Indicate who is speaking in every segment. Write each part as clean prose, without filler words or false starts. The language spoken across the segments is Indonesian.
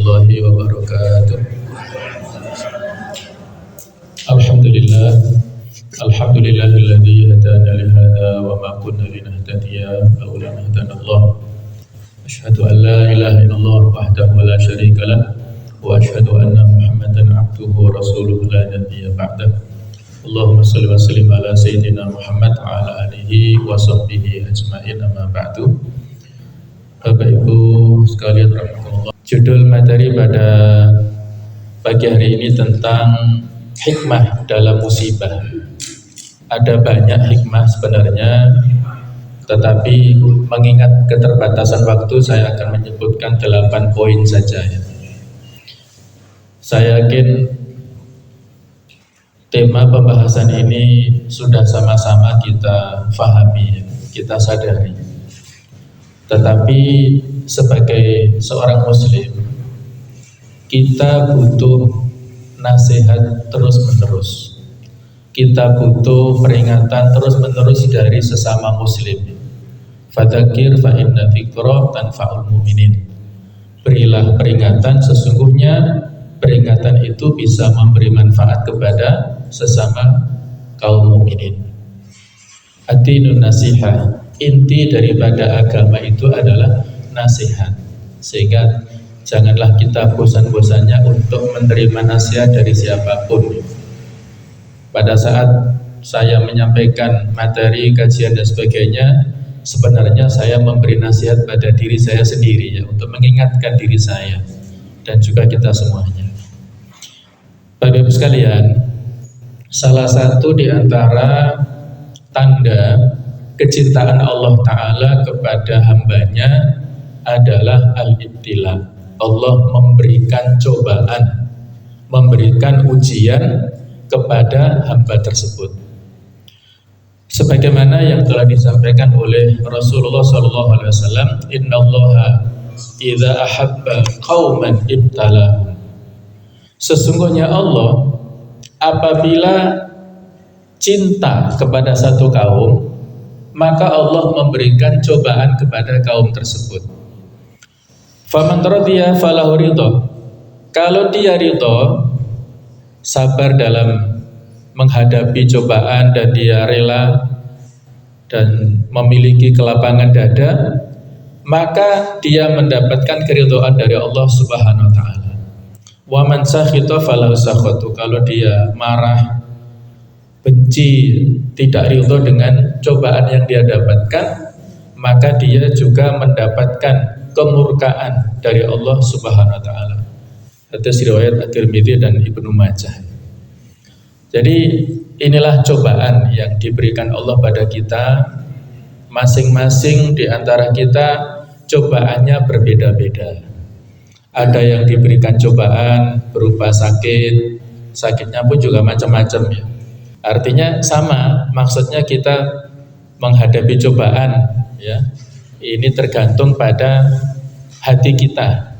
Speaker 1: warahmatullahi wabarakatuh. Alhamdulillahilladzi hadana li hadza wa ma kunna linahtadiya laula an hadanallah. Asyhadu an la ilaha illallah wahdahu la syarika lah wa asyhadu anna Muhammadan abduhu wa rasuluhu la nabiyya ba'dah. Allahumma shalli wa sallim ala sayyidina Muhammad wa ala alihi wa sahbihi ajma'in, amma ba'du. Bapak Ibu sekalian rahmatullah. Judul materi pada pagi hari ini tentang hikmah dalam musibah. Ada banyak hikmah sebenarnya, tetapi mengingat keterbatasan waktu saya akan menyebutkan 8 poin saja ya. Saya yakin tema pembahasan ini sudah sama-sama kita fahami, kita sadari. Tetapi sebagai seorang muslim, kita butuh nasihat terus-menerus. Kita butuh peringatan terus-menerus dari sesama muslim. Fadzakir fa inna dzikra tanfa'ul mu'minin. Berilah peringatan, sesungguhnya peringatan itu bisa memberi manfaat kepada sesama kaum mukminin. Ad-dinun nasihah. Inti daripada agama itu adalah nasihat. Sehingga janganlah kita bosan-bosannya untuk menerima nasihat dari siapapun. Pada saat saya menyampaikan materi, kajian dan sebagainya, sebenarnya saya memberi nasihat pada diri saya sendiri ya, untuk mengingatkan diri saya dan juga kita semuanya. Bapak Ibu sekalian, salah satu di antara tanda kecintaan Allah Ta'ala kepada hambanya adalah al-ibtila. Allah memberikan cobaan, memberikan ujian kepada hamba tersebut. Sebagaimana yang telah disampaikan oleh Rasulullah SAW, Innallaha idza ahabba qauman ibtalahum. Sesungguhnya Allah apabila cinta kepada satu kaum, maka Allah memberikan cobaan kepada kaum tersebut. Faman radiya falahu ridha. Kalau dia ridha, sabar dalam menghadapi cobaan dan dia rela dan memiliki kelapangan dada, maka dia mendapatkan keridhaan dari Allah Subhanahu wa taala. Wa man sakhita falahu sakhatu. Kalau dia marah, benci, tidak ridho dengan cobaan yang dia dapatkan, maka dia juga mendapatkan kemurkaan dari Allah Subhanahu wa taala. Hadis riwayat At-Tirmidzi dan Ibnu Majah. Jadi inilah cobaan yang diberikan Allah pada kita. Masing-masing di antara kita cobaannya berbeda-beda. Ada yang diberikan cobaan berupa sakit, sakitnya pun juga macam-macam ya. Artinya sama, maksudnya kita menghadapi cobaan ya. Ini tergantung pada hati kita.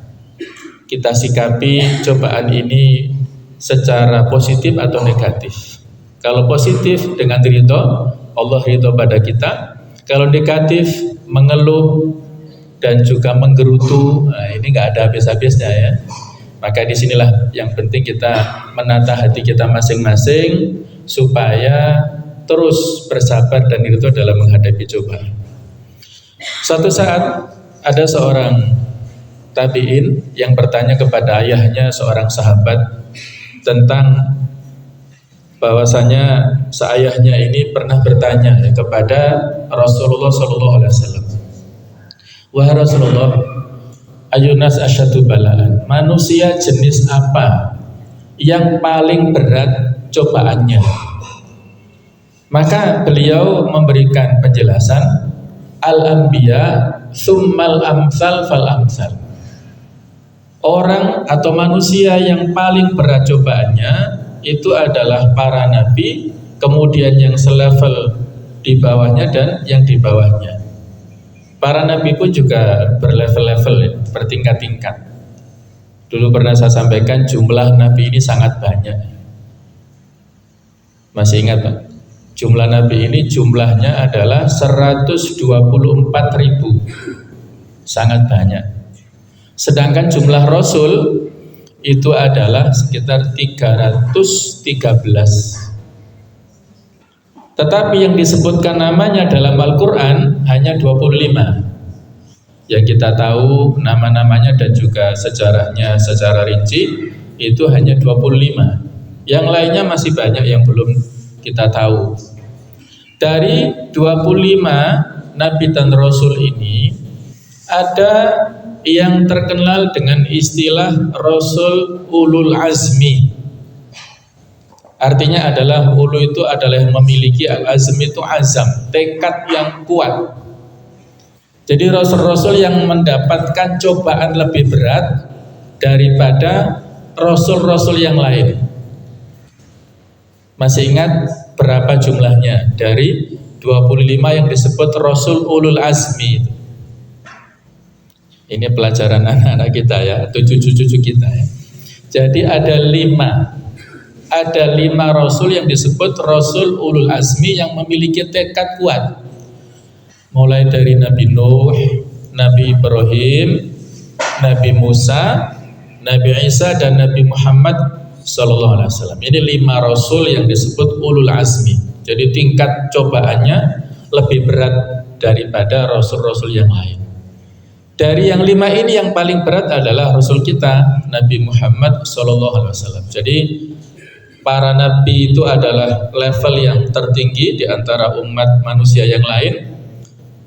Speaker 1: Kita sikapi cobaan ini secara positif atau negatif. Kalau positif dengan ridho, Allah ridho pada kita. Kalau negatif, mengeluh dan juga menggerutu, nah ini nggak ada habis-habisnya ya. Maka disinilah yang penting kita menata hati kita masing-masing supaya terus bersabar dan ridho dalam menghadapi cobaan. Suatu saat ada seorang tabi'in yang bertanya kepada ayahnya, seorang sahabat, tentang bahwasanya seayahnya ini pernah bertanya kepada Rasulullah SAW. Wahai Rasulullah, ayunas asyadu balaan, manusia jenis apa yang paling berat cobaannya? Maka beliau memberikan penjelasan, al-anbiya summal amsal fal amsal. Orang atau manusia yang paling berat cobaannya itu adalah para nabi, kemudian yang selevel di bawahnya dan yang di bawahnya. Para nabi pun juga berlevel-level, bertingkat-tingkat. Dulu pernah saya sampaikan jumlah nabi ini sangat banyak. Masih ingat Pak? Jumlah nabi ini jumlahnya adalah 124.000. Sangat banyak. Sedangkan jumlah rasul itu adalah sekitar 313. Tetapi yang disebutkan namanya dalam Al-Quran hanya 25. Yang kita tahu nama-namanya dan juga sejarahnya secara rinci itu hanya 25. Yang lainnya masih banyak yang belum kita tahu. Dari 25 Nabi dan Rasul ini ada yang terkenal dengan istilah Rasul Ulul Azmi. Artinya adalah ulu itu adalah yang memiliki al-azm itu azam, tekad yang kuat. Jadi rasul-rasul yang mendapatkan cobaan lebih berat daripada rasul-rasul yang lain. Masih ingat berapa jumlahnya? Dari 25 yang disebut Rasul Ulul Azmi itu. Ini pelajaran anak-anak kita ya, atau cucu-cucu kita ya. Jadi ada 5 rasul yang disebut Rasul Ulul Azmi yang memiliki tekad kuat. Mulai dari Nabi Nuh, Nabi Ibrahim, Nabi Musa, Nabi Isa dan Nabi Muhammad sallallahu alaihi wasallam. Ini 5 rasul yang disebut Ulul Azmi. Jadi tingkat cobaannya lebih berat daripada rasul-rasul yang lain. Dari yang 5 ini yang paling berat adalah rasul kita Nabi Muhammad sallallahu alaihi wasallam. Jadi para nabi itu adalah level yang tertinggi di antara umat manusia yang lain.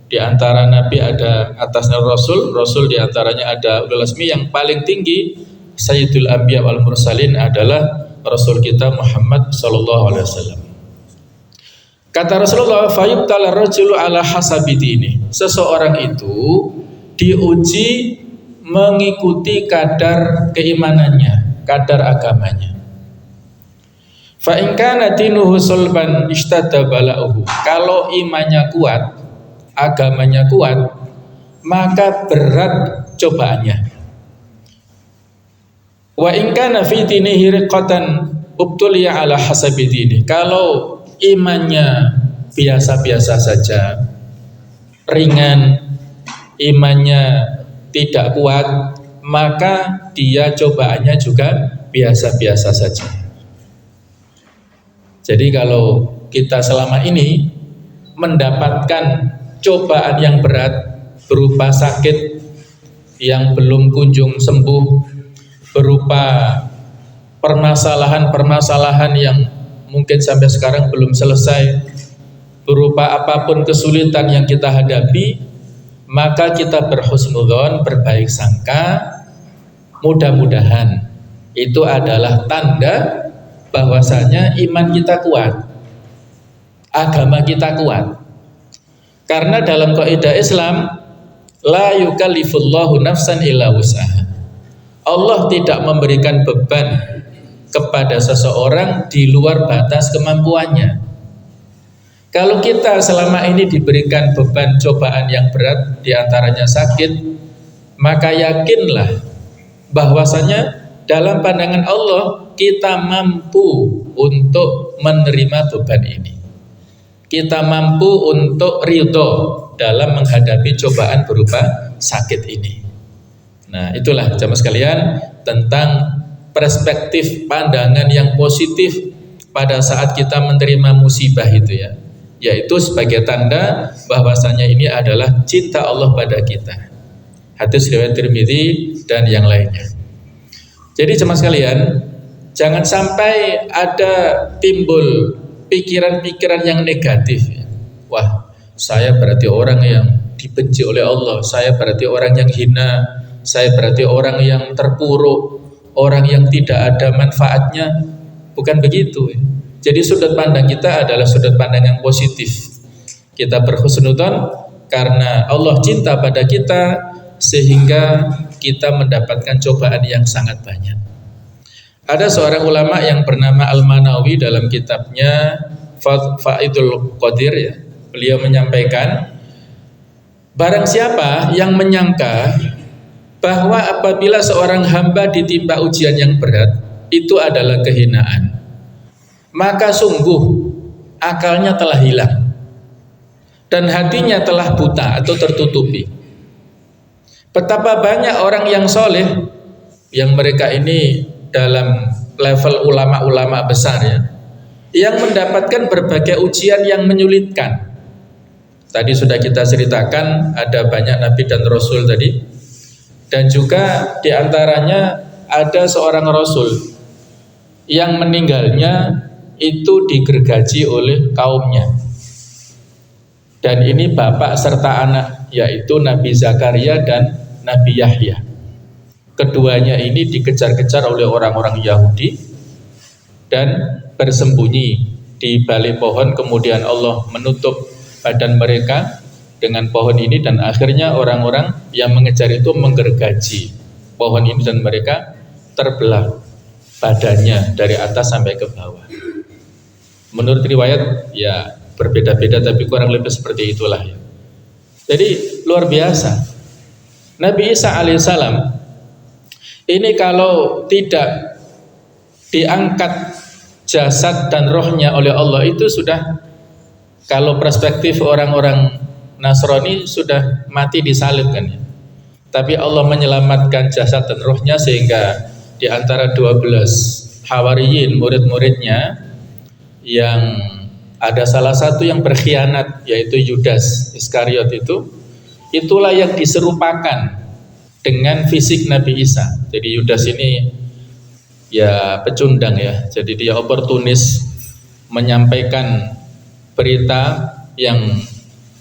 Speaker 1: Di antara nabi ada atasnya rasul di antaranya ada ulul azmi. Yang paling tinggi Sayyidul Anbiya wal Mursalin adalah rasul kita Muhammad sallallahu alaihi wasallam. Kata Rasulullah, fayubtala rajulu ala hasabi dini. Seseorang itu diuji mengikuti kadar keimanannya, kadar agamanya. Fa in kana dinuhu sulban ishtadda bala'uhu. Kalau imannya kuat, agamanya kuat, maka berat cobaannya. Wa in kana fi dinihi riqatan ubtuliya ala hasabi dini. Kalau imannya biasa-biasa saja, ringan, imannya tidak kuat, maka dia cobaannya juga biasa-biasa saja. Jadi kalau kita selama ini mendapatkan cobaan yang berat berupa sakit yang belum kunjung sembuh, berupa permasalahan-permasalahan yang mungkin sampai sekarang belum selesai, berupa apapun kesulitan yang kita hadapi, maka kita berhusnudzon, berbaik sangka, mudah-mudahan itu adalah tanda bahwasanya iman kita kuat, agama kita kuat. Karena dalam kaidah Islam, la yukallifullahu nafsan illa wus'aha. Allah tidak memberikan beban kepada seseorang di luar batas kemampuannya. Kalau kita selama ini diberikan beban cobaan yang berat, diantaranya sakit, maka yakinlah bahwasanya dalam pandangan Allah kita mampu untuk menerima beban ini. Kita mampu untuk ridho dalam menghadapi cobaan berupa sakit ini. Nah, itulah jamaah sekalian tentang perspektif pandangan yang positif pada saat kita menerima musibah itu ya. Yaitu sebagai tanda bahwasanya ini adalah cinta Allah pada kita. Hadis riwayat Tirmidzi dan yang lainnya. Jadi jemaah sekalian, jangan sampai ada timbul pikiran-pikiran yang negatif. Wah, saya berarti orang yang dibenci oleh Allah, saya berarti orang yang hina, saya berarti orang yang terpuruk, orang yang tidak ada manfaatnya. Bukan begitu. Jadi sudut pandang kita adalah sudut pandang yang positif. Kita berhusnudzon karena Allah cinta pada kita, sehingga kita mendapatkan cobaan yang sangat banyak. Ada seorang ulama yang bernama Al-Manawi dalam kitabnya Faidul Qadir ya, beliau menyampaikan, barang siapa yang menyangka bahwa apabila seorang hamba ditimpa ujian yang berat itu adalah kehinaan, maka sungguh akalnya telah hilang dan hatinya telah buta atau tertutupi. Betapa banyak orang yang soleh, yang mereka ini dalam level ulama-ulama besar ya, yang mendapatkan berbagai ujian yang menyulitkan. Tadi sudah kita ceritakan ada banyak nabi dan rasul tadi, dan juga diantaranya ada seorang rasul yang meninggalnya itu digergaji oleh kaumnya. Dan ini bapak serta anak, yaitu Nabi Zakaria dan Nabi Yahya. Keduanya ini dikejar-kejar oleh orang-orang Yahudi dan bersembunyi di balik pohon. Kemudian Allah menutup badan mereka dengan pohon ini, dan akhirnya orang-orang yang mengejar itu menggergaji pohon ini dan mereka terbelah badannya dari atas sampai ke bawah. Menurut riwayat ya berbeda-beda, tapi kurang lebih seperti itulah ya. Jadi luar biasa. Nabi Isa alaihissalam ini kalau tidak diangkat jasad dan rohnya oleh Allah, itu sudah, kalau perspektif orang-orang Nasrani, sudah mati disalib kan ya. Tapi Allah menyelamatkan jasad dan rohnya, sehingga di antara 12 Hawariyin, murid-muridnya, yang ada salah satu yang berkhianat, yaitu Yudas Iskariot itulah yang diserupakan dengan fisik Nabi Isa. Jadi Yudas ini ya pecundang ya, jadi dia oportunis menyampaikan berita yang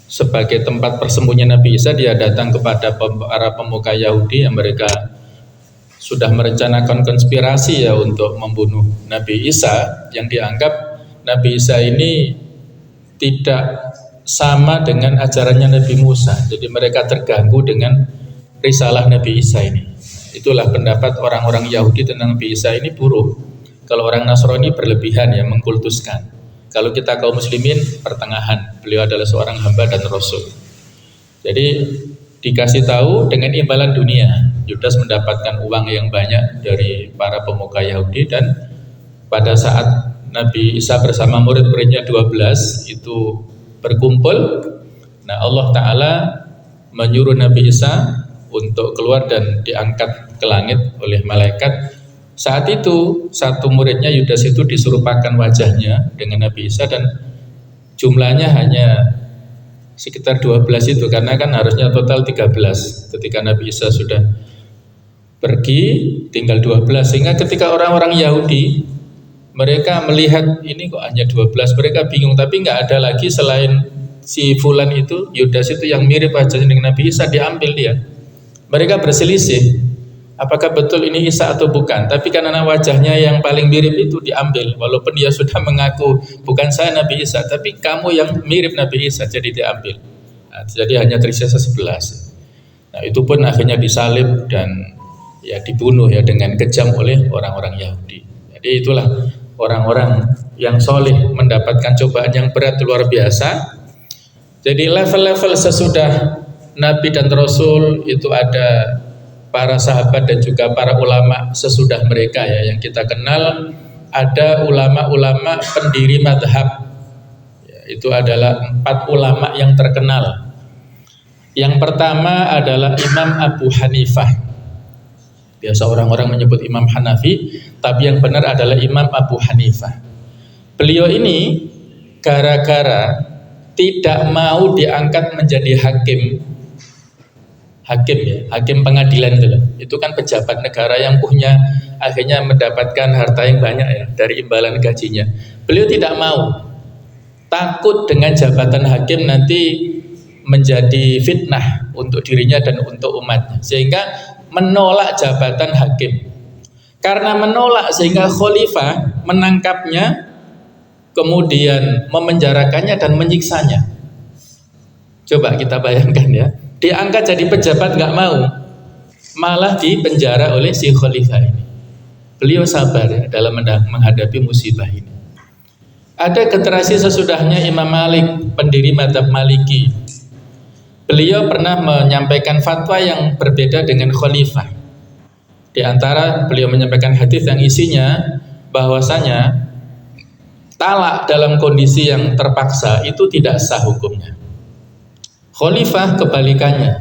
Speaker 1: sebagai tempat persembunyian Nabi Isa. Dia datang kepada para pemuka Yahudi yang mereka sudah merencanakan konspirasi ya untuk membunuh Nabi Isa, yang dianggap Nabi Isa ini tidak sama dengan ajarannya Nabi Musa. Jadi mereka terganggu dengan risalah Nabi Isa ini. Itulah pendapat orang-orang Yahudi tentang Nabi Isa ini buruk. Kalau orang Nasrani berlebihan ya, mengkultuskan. Kalau kita kaum muslimin pertengahan, beliau adalah seorang hamba dan rasul. Jadi dikasih tahu dengan imbalan dunia. Yudas mendapatkan uang yang banyak dari para pemuka Yahudi, dan pada saat Nabi Isa bersama murid-muridnya 12 itu berkumpul, nah Allah Ta'ala menyuruh Nabi Isa untuk keluar dan diangkat ke langit oleh malaikat. Saat itu satu muridnya Yudas itu diserupakan wajahnya dengan Nabi Isa, dan jumlahnya hanya sekitar 12 itu, karena kan harusnya total 13. Ketika Nabi Isa sudah pergi tinggal 12, sehingga ketika orang-orang Yahudi mereka melihat ini kok hanya 12, mereka bingung. Tapi nggak ada lagi selain si fulan itu, Yudas itu, yang mirip wajahnya dengan Nabi Isa, diambil dia. Mereka berselisih, apakah betul ini Isa atau bukan. Tapi karena wajahnya yang paling mirip itu diambil, walaupun dia sudah mengaku bukan saya Nabi Isa, tapi kamu yang mirip Nabi Isa, jadi diambil. Nah, jadi hanya tersisa 11. Nah itu pun akhirnya disalib dan ya dibunuh ya dengan kejam oleh orang-orang Yahudi. Jadi itulah orang-orang yang soleh mendapatkan cobaan yang berat luar biasa. Jadi level-level sesudah Nabi dan Rasul itu ada para sahabat dan juga para ulama sesudah mereka ya, yang kita kenal. Ada ulama-ulama pendiri madhab ya, itu adalah 4 ulama yang terkenal. Yang pertama adalah Imam Abu Hanifah. Biasa orang-orang menyebut Imam Hanafi, tapi yang benar adalah Imam Abu Hanifah. Beliau ini gara-gara tidak mau diangkat menjadi hakim ya, hakim pengadilan itu kan pejabat negara yang punya akhirnya mendapatkan harta yang banyak ya dari imbalan gajinya. Beliau tidak mau, takut dengan jabatan hakim nanti menjadi fitnah untuk dirinya dan untuk umatnya, sehingga menolak jabatan hakim. Karena menolak, sehingga khalifah menangkapnya, kemudian memenjarakannya dan menyiksanya. Coba kita bayangkan ya, diangkat jadi pejabat nggak mau, malah dipenjara oleh si khalifah ini. Beliau sabar ya dalam menghadapi musibah ini. Ada generasi sesudahnya Imam Malik, pendiri mazhab Maliki. Beliau pernah menyampaikan fatwa yang berbeda dengan khalifah. Di antara beliau menyampaikan hadis yang isinya bahwasanya talak dalam kondisi yang terpaksa itu tidak sah hukumnya. Khalifah kebalikannya.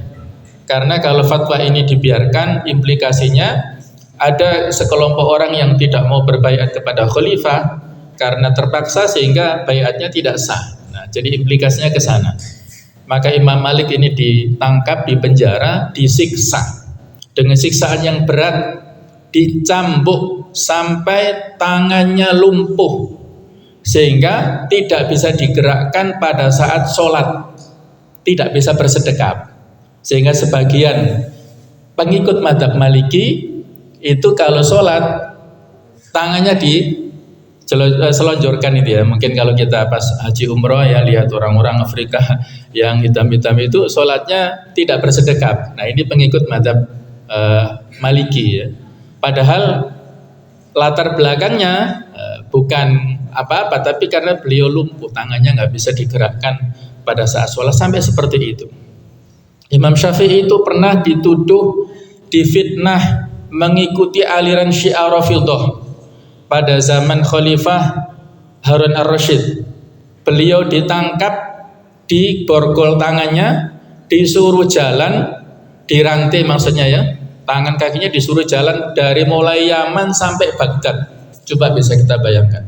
Speaker 1: Karena kalau fatwa ini dibiarkan, implikasinya ada sekelompok orang yang tidak mau berbaiat kepada khalifah karena terpaksa sehingga baiatnya tidak sah. Nah, jadi implikasinya ke sana. Maka Imam Malik ini ditangkap, dipenjara, disiksa dengan siksaan yang berat, dicambuk sampai tangannya lumpuh sehingga tidak bisa digerakkan pada saat sholat, tidak bisa bersedekap. Sehingga sebagian pengikut mazhab Maliki itu kalau sholat tangannya selonjorkan itu ya. Mungkin kalau kita pas haji umroh ya lihat orang-orang Afrika yang hitam-hitam itu sholatnya tidak bersedekap. Nah ini pengikut mazhab Maliki ya. Padahal latar belakangnya bukan apa-apa, tapi karena beliau lumpuh, tangannya nggak bisa digerakkan pada saat sholat sampai seperti itu. Imam Syafi'i itu pernah dituduh, difitnah mengikuti aliran Syiah Rafidhah pada zaman Khalifah Harun ar-Rasyid. Beliau ditangkap, diborgol tangannya, disuruh jalan, dirantai maksudnya ya, tangan kakinya disuruh jalan dari mulai Yaman sampai Baghdad. Coba bisa kita bayangkan.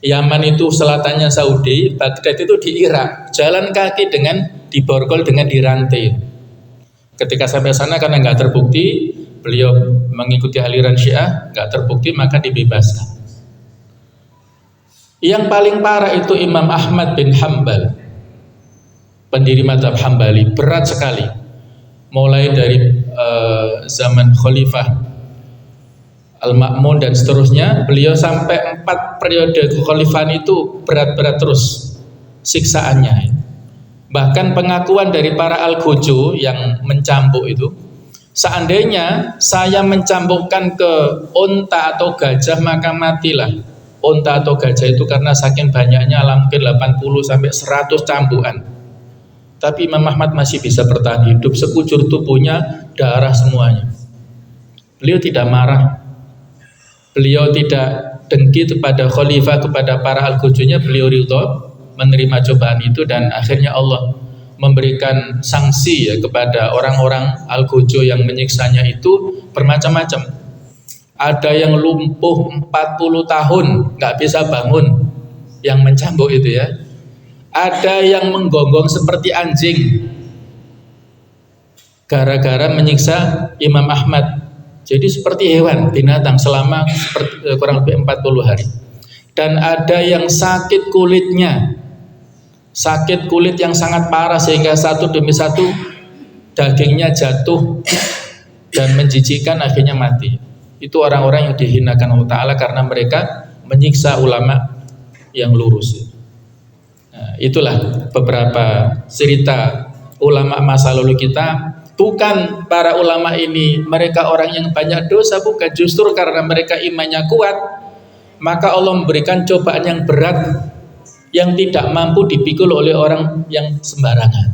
Speaker 1: Yaman itu selatannya Saudi, Baghdad itu di Irak. Jalan kaki dengan diborgol dengan dirantai. Ketika sampai sana karena nggak terbukti beliau mengikuti aliran Syiah, nggak terbukti maka dibebaskan. Yang paling parah itu Imam Ahmad bin Hambal, pendiri mazhab Hambali, berat sekali. Mulai dari zaman Khalifah Al-Ma'mun dan seterusnya, beliau sampai 4 periode kekhalifahan itu berat-berat terus siksaannya. Bahkan pengakuan dari para Al-Gojo yang mencambuk itu, seandainya saya mencambukkan ke unta atau gajah maka matilah. Unta atau gajah itu karena saking banyaknya mungkin 80 sampai 100 cambukan. Tapi Imam Ahmad masih bisa bertahan hidup, sekujur tubuhnya darah semuanya. Beliau tidak marah. Beliau tidak dengki kepada khalifah, kepada para Al-Gojonya, beliau ridha menerima cobaan itu dan akhirnya Allah memberikan sanksi ya kepada orang-orang Al-Gojo yang menyiksanya itu bermacam-macam. Ada yang lumpuh 40 tahun nggak bisa bangun, yang mencambuk itu ya. Ada yang menggonggong seperti anjing gara-gara menyiksa Imam Ahmad. Jadi seperti hewan, binatang selama kurang lebih 40 hari. Dan ada yang sakit kulitnya, sakit kulit yang sangat parah sehingga satu demi satu dagingnya jatuh dan menjijikkan, akhirnya mati. Itu orang-orang yang dihinakan Allah Ta'ala karena mereka menyiksa ulama yang lurus. Nah, itulah beberapa cerita ulama masa lalu kita. Bukan para ulama ini mereka orang yang banyak dosa, bukan, justru karena mereka imannya kuat maka Allah memberikan cobaan yang berat yang tidak mampu dipikul oleh orang yang sembarangan.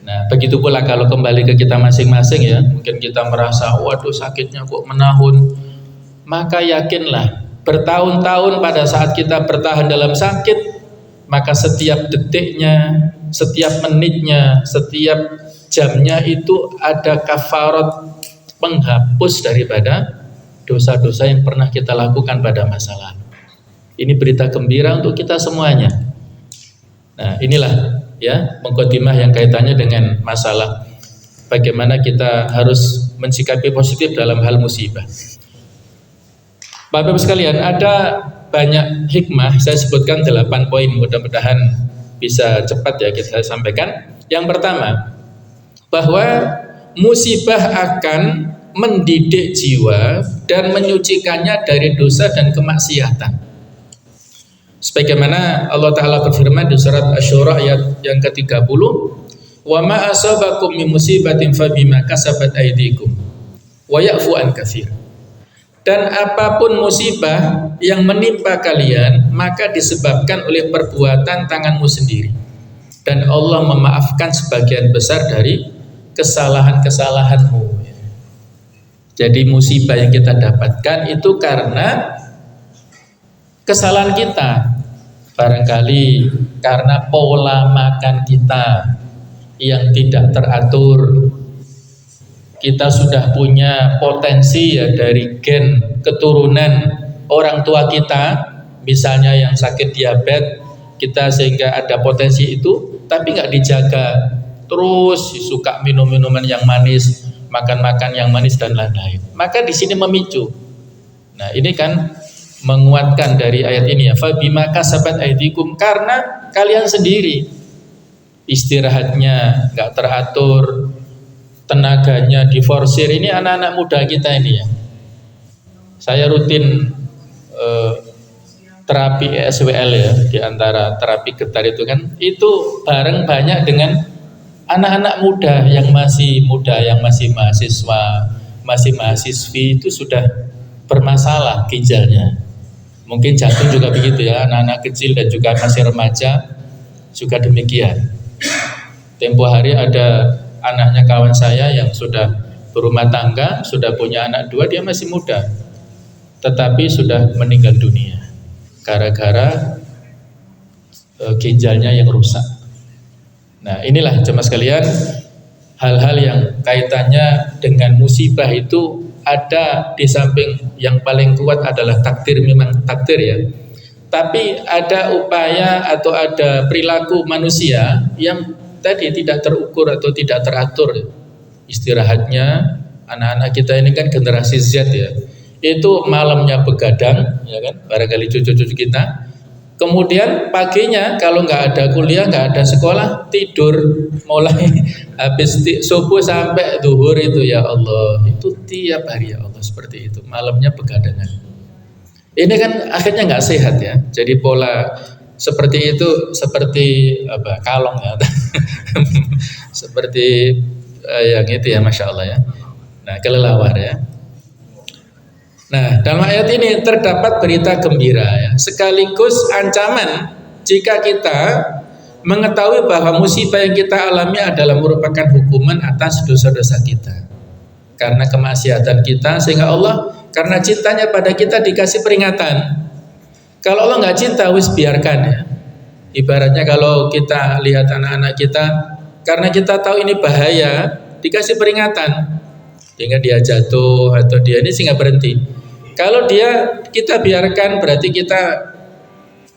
Speaker 1: Nah begitu pula kalau kembali ke kita masing-masing ya, mungkin kita merasa waduh sakitnya kok menahun, maka yakinlah bertahun-tahun pada saat kita bertahan dalam sakit, maka setiap detiknya, setiap menitnya, setiap jamnya itu ada kafarat penghapus daripada dosa-dosa yang pernah kita lakukan pada masa lalu. Ini berita gembira untuk kita semuanya. Nah inilah ya mukadimah yang kaitannya dengan masalah bagaimana kita harus mensikapi positif dalam hal musibah. Bapak-Ibu sekalian, ada banyak hikmah, saya sebutkan 8 poin, mudah-mudahan bisa cepat ya kita sampaikan. Yang pertama, bahwa musibah akan mendidik jiwa dan menyucikannya dari dosa dan kemaksiatan. Sebagaimana Allah Ta'ala berfirman di surat Asy-Syura ayat yang ke-30, "Wa ma asabakum min musibatin fabima kasabat aydikum wa ya'fu an katsir." Dan apapun musibah yang menimpa kalian maka disebabkan oleh perbuatan tanganmu sendiri. Dan Allah memaafkan sebagian besar dari kesalahan-kesalahanmu. Jadi musibah yang kita dapatkan itu karena kesalahan kita. Barangkali karena pola makan kita yang tidak teratur, kita sudah punya potensi ya dari gen keturunan orang tua kita, misalnya yang sakit diabetes, kita sehingga ada potensi itu, tapi nggak dijaga, terus suka minum minuman yang manis, makan yang manis dan lain-lain. Maka di sini memicu. Nah ini kan menguatkan dari ayat ini ya, fa bima kasabat aydikum, karena kalian sendiri istirahatnya nggak teratur, tenaganya diforsir. Ini anak-anak muda kita ini ya. Saya rutin terapi ESWL ya, di antara terapi getar itu kan, itu bareng banyak dengan anak-anak muda, yang masih mahasiswa, masih mahasiswi, itu sudah bermasalah ginjalnya. Mungkin jantung juga begitu ya, anak-anak kecil dan juga masih remaja juga demikian. Tempo hari ada anaknya kawan saya yang sudah berumah tangga, sudah punya anak 2, dia masih muda, tetapi sudah meninggal dunia gara-gara ginjalnya yang rusak. Nah inilah jemaah sekalian, hal-hal yang kaitannya dengan musibah itu ada, di samping yang paling kuat adalah takdir, memang takdir ya, tapi ada upaya atau ada perilaku manusia yang tadi tidak terukur atau tidak teratur. Istirahatnya, anak-anak kita ini kan generasi Z ya, itu malamnya begadang ya kan, barangkali cucu-cucu kita. Kemudian paginya kalau nggak ada kuliah, nggak ada sekolah, tidur mulai habis subuh sampai zuhur itu, ya Allah, itu tiap hari ya Allah seperti itu, malamnya begadangan. Ini kan akhirnya nggak sehat ya. Jadi pola seperti itu seperti apa, kalong ya, seperti yang itu ya, masya Allah ya. Nah kelelawar ya. Nah, dalam ayat ini terdapat berita gembira ya, sekaligus ancaman jika kita mengetahui bahwa musibah yang kita alami adalah merupakan hukuman atas dosa-dosa kita karena kemaksiatan kita, sehingga Allah karena cintanya pada kita dikasih peringatan. Kalau Allah nggak cinta, wis biarkan ya. Ibaratnya kalau kita lihat anak-anak kita, karena kita tahu ini bahaya, dikasih peringatan, sehingga dia jatuh atau dia ini sehingga berhenti. Kalau kita biarkan, berarti kita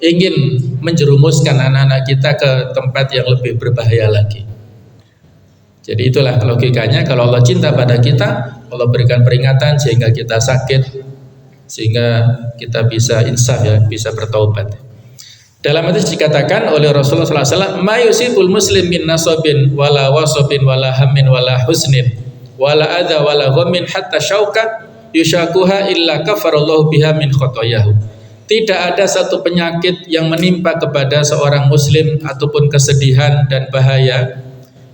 Speaker 1: ingin menjerumuskan anak-anak kita ke tempat yang lebih berbahaya lagi. Jadi itulah logikanya, kalau Allah cinta pada kita, Allah berikan peringatan sehingga kita sakit, sehingga kita bisa insaf ya, bisa bertaubat. Dalam hadis dikatakan oleh Rasulullah SAW, ma yusibul muslim min nasabin wala wasabin wala hammin wala husnin wala adha wala ghammin hatta syauka yushakuha illa kafarallahu biha min khotoyahu. Tidak ada satu penyakit yang menimpa kepada seorang muslim ataupun kesedihan dan bahaya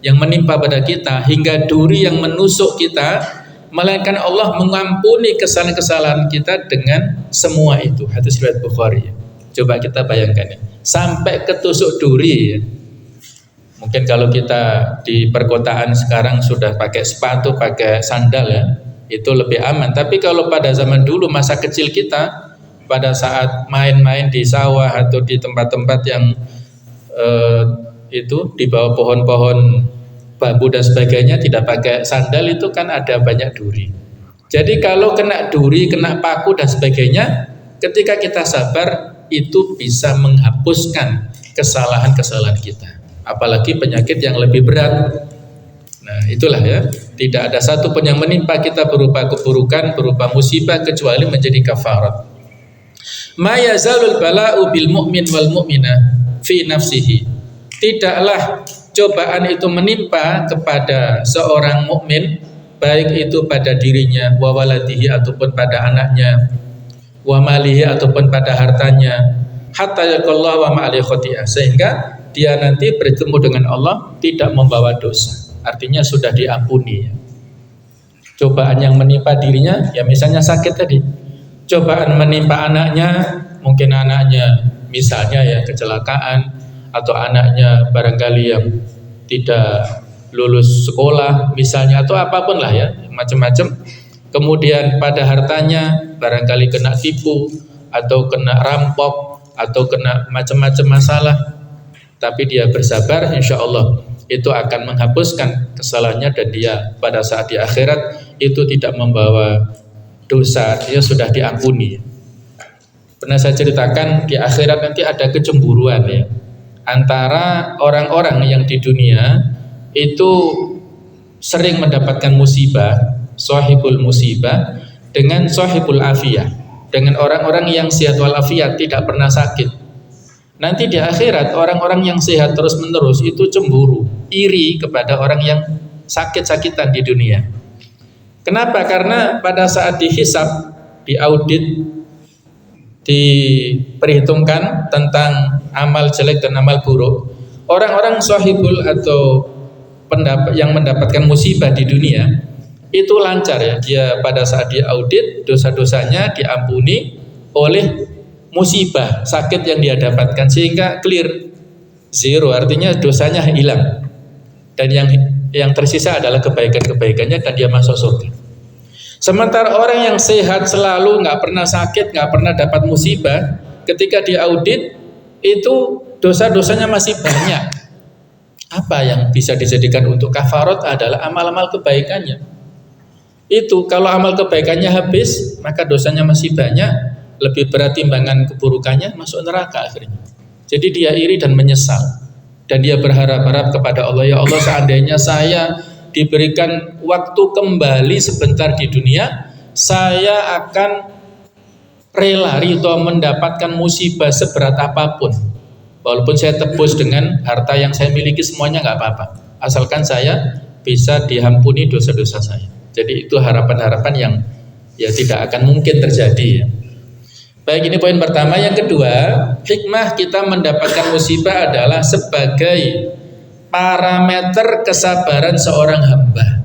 Speaker 1: yang menimpa pada kita hingga duri yang menusuk kita, melainkan Allah mengampuni kesalahan-kesalahan kita dengan semua itu. Hadis riwayat Bukhari. Coba kita bayangkan ya, sampai ketusuk duri ya. Mungkin kalau kita di perkotaan sekarang sudah pakai sepatu, pakai sandal ya, itu lebih aman. Tapi kalau pada zaman dulu, masa kecil kita, pada saat main-main di sawah atau di tempat-tempat yang itu di bawah pohon-pohon bambu dan sebagainya, tidak pakai sandal, itu kan ada banyak duri. Jadi kalau kena duri, kena paku dan sebagainya, ketika kita sabar, itu bisa menghapuskan kesalahan-kesalahan kita, apalagi penyakit yang lebih berat. Nah itulah ya, tidak ada satu pun yang menimpa kita berupa keburukan, berupa musibah, kecuali menjadi kafarat. Ma yazalul bala'u bil mu'min wal mu'minah fi nafsihi. Tidaklah cobaan itu menimpa kepada seorang mukmin, baik itu pada dirinya, wa waladihi ataupun pada anaknya, wa malihi ataupun pada hartanya, hatta yaqallahu wa ma'ali khoti'ah, sehingga dia nanti bertemu dengan Allah tidak membawa dosa. Artinya sudah diampuni. Cobaan yang menimpa dirinya, ya misalnya sakit tadi. Cobaan menimpa anaknya, mungkin anaknya misalnya ya kecelakaan, atau anaknya barangkali yang tidak lulus sekolah misalnya, atau apapun lah ya, macam-macam. Kemudian pada hartanya barangkali kena tipu, atau kena rampok, atau kena macam-macam masalah. Tapi dia bersabar, insya Allah itu akan menghapuskan kesalahannya, dan dia pada saat di akhirat itu tidak membawa dosa, dia sudah diampuni. Pernah saya ceritakan di akhirat nanti ada kecemburuan ya, antara orang-orang yang di dunia itu sering mendapatkan musibah, sahibul musibah, dengan sahibul afiyah, dengan orang-orang yang sehat walafiat, tidak pernah sakit. Nanti di akhirat orang-orang yang sehat terus menerus itu cemburu, iri kepada orang yang sakit-sakitan di dunia. Kenapa? Karena pada saat dihisab, diaudit, diperhitungkan tentang amal jelek dan amal buruk, orang-orang sahibul atau yang mendapatkan musibah di dunia itu lancar ya, dia pada saat diaudit dosa-dosanya diampuni oleh musibah sakit yang dia dapatkan, sehingga clear, zero, artinya dosanya hilang, dan yang tersisa adalah kebaikan-kebaikannya, dan dia masuk surga. Sementara orang yang sehat selalu, nggak pernah sakit, nggak pernah dapat musibah, ketika diaudit itu dosa-dosanya masih banyak. Apa yang bisa dijadikan untuk kafarat adalah amal-amal kebaikannya. Itu kalau amal kebaikannya habis, maka dosanya masih banyak, lebih berat timbangan keburukannya, masuk neraka akhirnya. Jadi dia iri dan menyesal, dan dia berharap-harap kepada Allah, ya Allah, seandainya saya diberikan waktu kembali sebentar di dunia, saya akan rela ridho mendapatkan musibah seberat apapun, walaupun saya tebus dengan harta yang saya miliki semuanya, nggak apa-apa, asalkan saya bisa diampuni dosa-dosa saya. Jadi itu harapan-harapan yang ya tidak akan mungkin terjadi ya. Baik, ini poin pertama. Yang kedua, hikmah kita mendapatkan musibah adalah sebagai parameter kesabaran seorang hamba.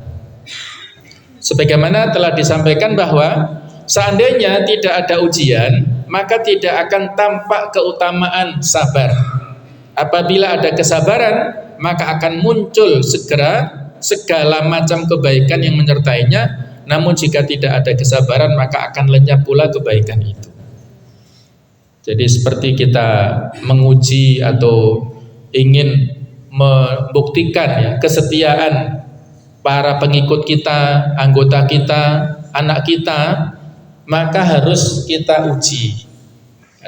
Speaker 1: Sebagaimana telah disampaikan bahwa seandainya tidak ada ujian, maka tidak akan tampak keutamaan sabar. Apabila ada kesabaran, maka akan muncul segera segala macam kebaikan yang menyertainya. Namun jika tidak ada kesabaran, maka akan lenyap pula kebaikan itu. Jadi seperti kita menguji atau ingin membuktikan ya, kesetiaan para pengikut kita, anggota kita, anak kita, maka harus kita uji.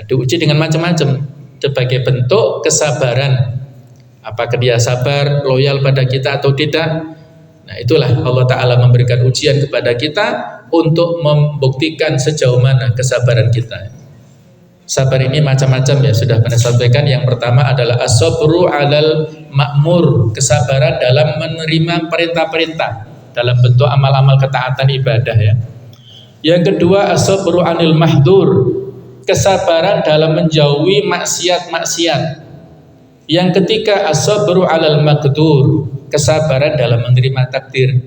Speaker 1: Diuji dengan macam-macam sebagai bentuk kesabaran. Apakah dia sabar, loyal pada kita atau tidak? Nah, itulah Allah Ta'ala memberikan ujian kepada kita untuk membuktikan sejauh mana kesabaran kita. Sabar ini macam-macam ya, sudah pernah sampaikan. Yang pertama adalah as-sabru 'alal ma'mur, kesabaran dalam menerima perintah-perintah dalam bentuk amal-amal ketaatan ibadah ya. Yang kedua as-sabru 'anil mahdur, kesabaran dalam menjauhi maksiat-maksiat. Yang ketiga as-sabru 'alal maqdur, kesabaran dalam menerima takdir.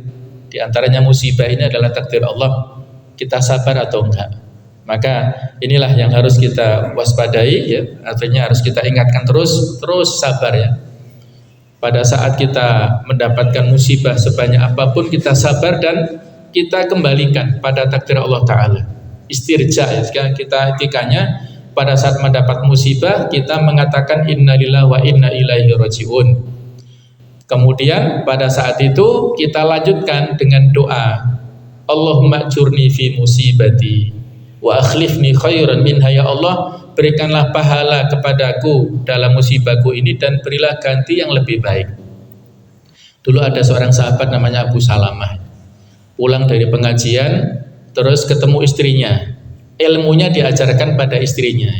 Speaker 1: Di antaranya musibah ini adalah takdir Allah, kita sabar atau enggak. Maka inilah yang harus kita waspadai ya, artinya harus kita ingatkan terus sabar ya. Pada saat kita mendapatkan musibah sebanyak apapun, kita sabar dan kita kembalikan pada takdir Allah Ta'ala. Istirja ya, kita etikanya pada saat mendapat musibah kita mengatakan innalillahi wa inna ilaihi rajiun. Kemudian pada saat itu kita lanjutkan dengan doa, Allahumma ajurni fi musibati wa akhlifni khairan minha, ya Allah, berikanlah pahala kepadaku dalam musibahku ini dan berilah ganti yang lebih baik. Dulu ada seorang sahabat namanya Abu Salamah, pulang dari pengajian terus ketemu istrinya, ilmunya diajarkan pada istrinya.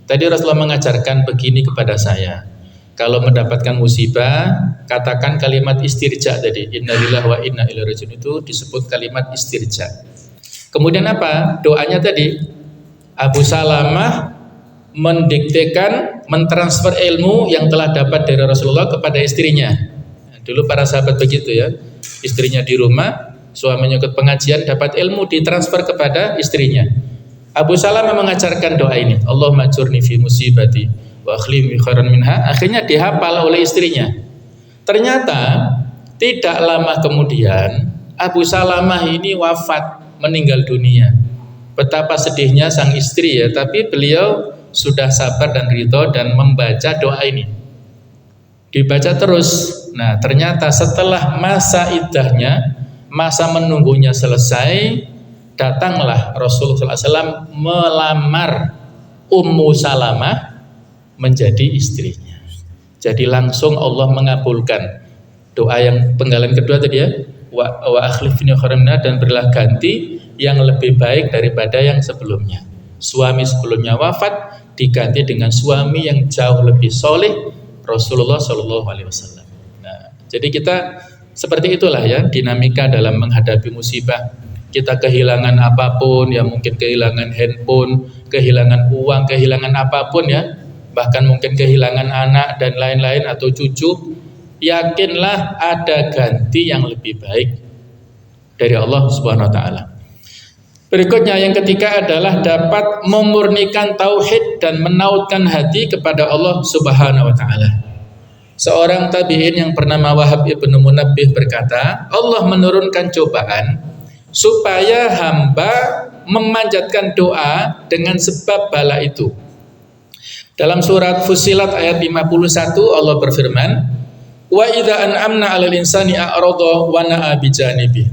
Speaker 1: Tadi Rasulullah mengajarkan begini kepada saya, kalau mendapatkan musibah katakan kalimat istirja tadi, innalillahi wa inna ilaihi rajiun, itu disebut kalimat istirja. Kemudian apa? Doanya tadi, Abu Salamah mendiktekan, mentransfer ilmu yang telah dapat dari Rasulullah kepada istrinya. Dulu para sahabat begitu ya, istrinya di rumah, suaminya ikut pengajian, dapat ilmu ditransfer kepada istrinya. Abu Salamah mengajarkan doa ini, Allahumma ajurni fi musibati wa akhlifni khairan minha, akhirnya dihafal oleh istrinya. Ternyata tidak lama kemudian Abu Salamah ini wafat, meninggal dunia. Betapa sedihnya sang istri ya, tapi beliau sudah sabar dan ridho dan membaca doa ini. Dibaca terus, Nah, ternyata setelah masa iddahnya, masa menunggunya selesai, datanglah Rasulullah SAW melamar Ummu Salamah menjadi istrinya. Jadi langsung Allah mengabulkan doa yang penggalan kedua tadi ya, wa akhlifni khairan minha, dan berilah ganti yang lebih baik daripada yang sebelumnya. Suami sebelumnya wafat diganti dengan suami yang jauh lebih soleh, Rasulullah SAW. Nah, jadi kita seperti itulah ya dinamika dalam menghadapi musibah. Kita kehilangan apapun, ya mungkin kehilangan handphone, kehilangan uang, kehilangan apapun ya, bahkan mungkin kehilangan anak dan lain-lain atau cucu. Yakinlah ada ganti yang lebih baik dari Allah Subhanahu wa taala. Berikutnya yang ketiga adalah dapat memurnikan tauhid dan menautkan hati kepada Allah Subhanahu wa taala. Seorang tabi'in yang bernama Wahab ibnu Munabbih berkata, Allah menurunkan cobaan supaya hamba memanjatkan doa dengan sebab bala itu. Dalam surat Fussilat ayat 51 Allah berfirman, wa idza an'amna 'alal insani a'rada wa na'a bijanibi.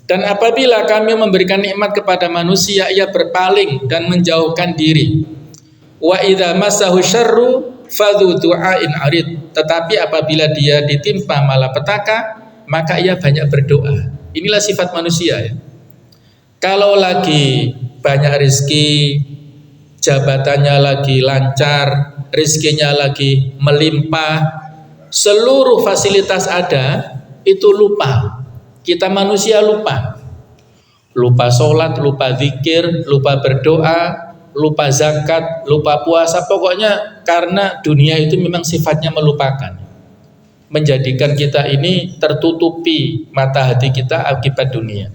Speaker 1: Dan apabila kami memberikan nikmat kepada manusia, ia berpaling dan menjauhkan diri. Wa idza massahu syarru fadhu du'ain arid. Tetapi apabila dia ditimpa malapetaka, maka ia banyak berdoa. Inilah sifat manusia ya. Kalau lagi banyak rezeki, jabatannya lagi lancar, rezekinya lagi melimpah, seluruh fasilitas ada, itu lupa. Kita manusia lupa. Lupa sholat, lupa zikir, lupa berdoa, lupa zakat, lupa puasa. Pokoknya karena dunia itu memang sifatnya melupakan, menjadikan kita ini tertutupi mata hati kita akibat dunia.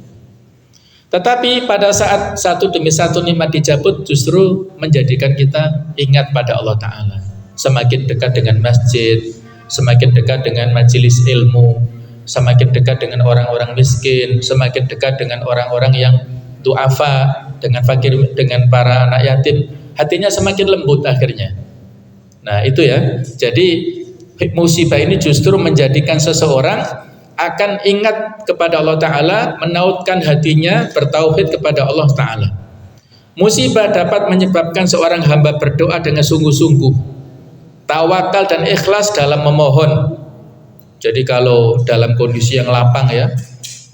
Speaker 1: Tetapi pada saat satu demi satu nikmat dicabut, justru menjadikan kita ingat pada Allah Ta'ala. Semakin dekat dengan masjid, semakin dekat dengan majelis ilmu, semakin dekat dengan orang-orang miskin, semakin dekat dengan orang-orang yang du'afa, dengan fakir, dengan para anak yatim, hatinya semakin lembut akhirnya. Nah itu ya, jadi musibah ini justru menjadikan seseorang akan ingat kepada Allah Ta'ala, menautkan hatinya, bertauhid kepada Allah Ta'ala. Musibah dapat menyebabkan seorang hamba berdoa dengan sungguh-sungguh, tawakal dan ikhlas dalam memohon. Jadi kalau dalam kondisi yang lapang ya,